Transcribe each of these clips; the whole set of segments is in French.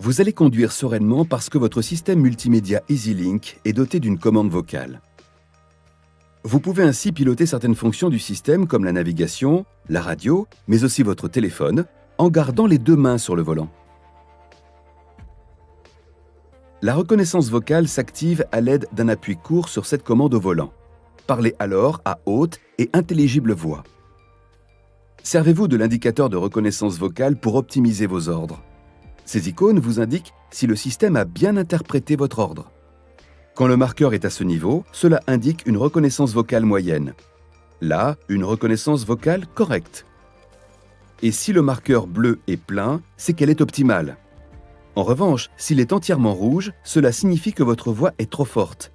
Vous allez conduire sereinement parce que votre système multimédia EasyLink est doté d'une commande vocale. Vous pouvez ainsi piloter certaines fonctions du système comme la navigation, la radio, mais aussi votre téléphone, en gardant les deux mains sur le volant. La reconnaissance vocale s'active à l'aide d'un appui court sur cette commande au volant. Parlez alors à haute et intelligible voix. Servez-vous de l'indicateur de reconnaissance vocale pour optimiser vos ordres. Ces icônes vous indiquent si le système a bien interprété votre ordre. Quand le marqueur est à ce niveau, cela indique une reconnaissance vocale moyenne. Là, une reconnaissance vocale correcte. Et si le marqueur bleu est plein, c'est qu'elle est optimale. En revanche, s'il est entièrement rouge, cela signifie que votre voix est trop forte.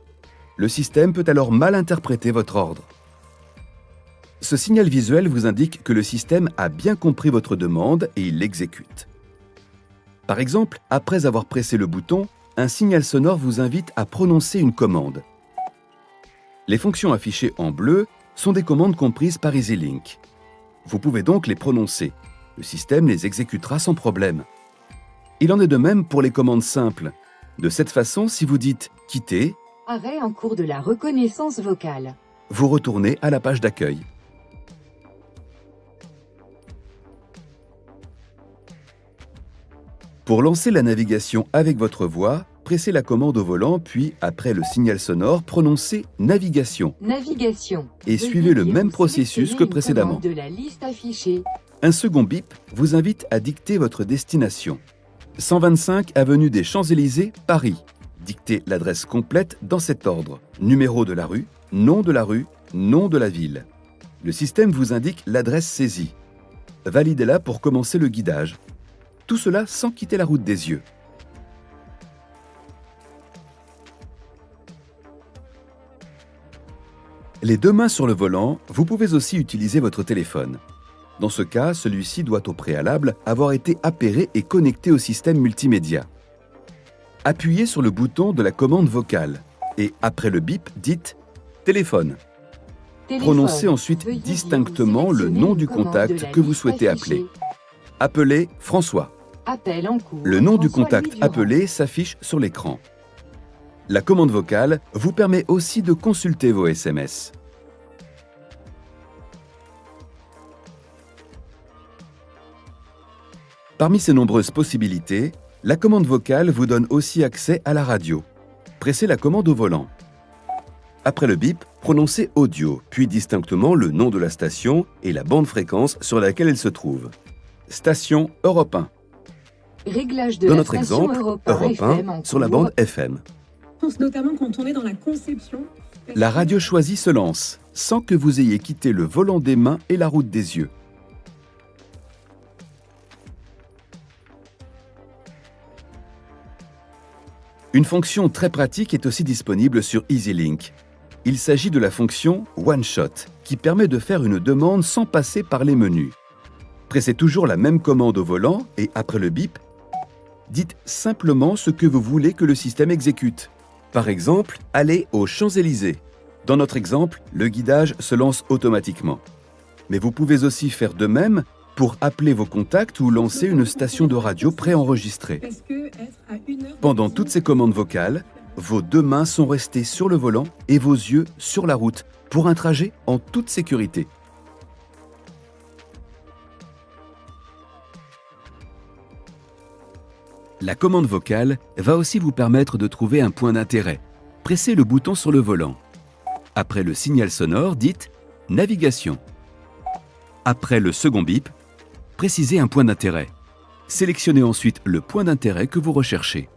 Le système peut alors mal interpréter votre ordre. Ce signal visuel vous indique que le système a bien compris votre demande et il l'exécute. Par exemple, après avoir pressé le bouton, un signal sonore vous invite à prononcer une commande. Les fonctions affichées en bleu sont des commandes comprises par EasyLink. Vous pouvez donc les prononcer. Le système les exécutera sans problème. Il en est de même pour les commandes simples. De cette façon, si vous dites « quitter », Arrêt en cours de la reconnaissance vocale. vous retournez à la page d'accueil. Pour lancer la navigation avec votre voix, pressez la commande au volant, puis, après le signal sonore, prononcez « Navigation » Navigation. et suivez le même processus que précédemment. De la liste affichée. Un second bip vous invite à dicter votre destination. 125 avenue des Champs-Élysées, Paris. Dictez l'adresse complète dans cet ordre. Numéro de la rue, nom de la rue, nom de la ville. Le système vous indique l'adresse saisie. Validez-la pour commencer le guidage. Tout cela sans quitter la route des yeux. Les deux mains sur le volant, vous pouvez aussi utiliser votre téléphone. Dans ce cas, celui-ci doit au préalable avoir été appairé et connecté au système multimédia. Appuyez sur le bouton de la commande vocale et après le bip, dites « Téléphone ». Prononcez ensuite distinctement le nom du contact que vous souhaitez appeler. Appelez François. Appel en cours. Le nom du François contact Louis Durand. appelé s'affiche sur l'écran. La commande vocale vous permet aussi de consulter vos SMS. Parmi ces nombreuses possibilités, la commande vocale vous donne aussi accès à la radio. Pressez la commande au volant. Après le bip, prononcez audio, puis distinctement le nom de la station et la bande fréquence sur laquelle elle se trouve. Station Europe 1. Réglage de Dans la notre station exemple, Europe Europe 1 en sur la cours. bande FM. Notamment quand on est dans la conception. La radio choisie se lance, sans que vous ayez quitté le volant des mains et la route des yeux. Une fonction très pratique est aussi disponible sur EasyLink. Il s'agit de la fonction One Shot, qui permet de faire une demande sans passer par les menus. Pressez toujours la même commande au volant et après le bip, dites simplement ce que vous voulez que le système exécute. Par exemple, allez aux Champs-Élysées. Dans notre exemple, le guidage se lance automatiquement. Mais vous pouvez aussi faire de même pour appeler vos contacts ou lancer une station de radio préenregistrée. Est-ce que être à 1 heure Pendant toutes ces commandes vocales, vos deux mains sont restées sur le volant et vos yeux sur la route pour un trajet en toute sécurité. La commande vocale va aussi vous permettre de trouver un point d'intérêt. Pressez le bouton sur le volant. Après le signal sonore, dites « Navigation ». Après le second bip, précisez un point d'intérêt. Sélectionnez ensuite le point d'intérêt que vous recherchez.